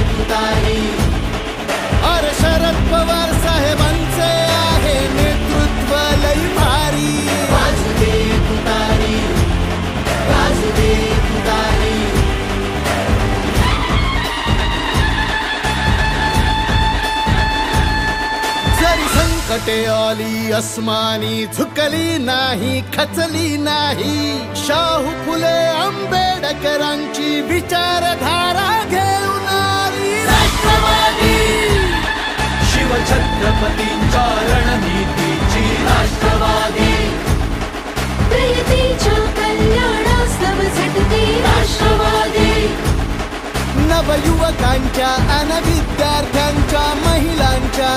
तुतारी. अरे शरद पवार साहेबांचे आहे नेतृत्व लई भारी. वाजू दे तुतारी, वाजू दे तुतारी. जरी संकटे आली अस्मानी झुकली नाही खचली नाही. शाहू फुले आंबेडकरांची विचारधारा घेऊन आली राष्ट्रवादी. शिवछत्रपतींच्या रणनीतीची राष्ट्रवादी. प्रियतेच्या कल्याणास्तव झटते राष्ट्रवादी. नवयुवकांच्या अन विद्यार्थ्यांच्या महिलांच्या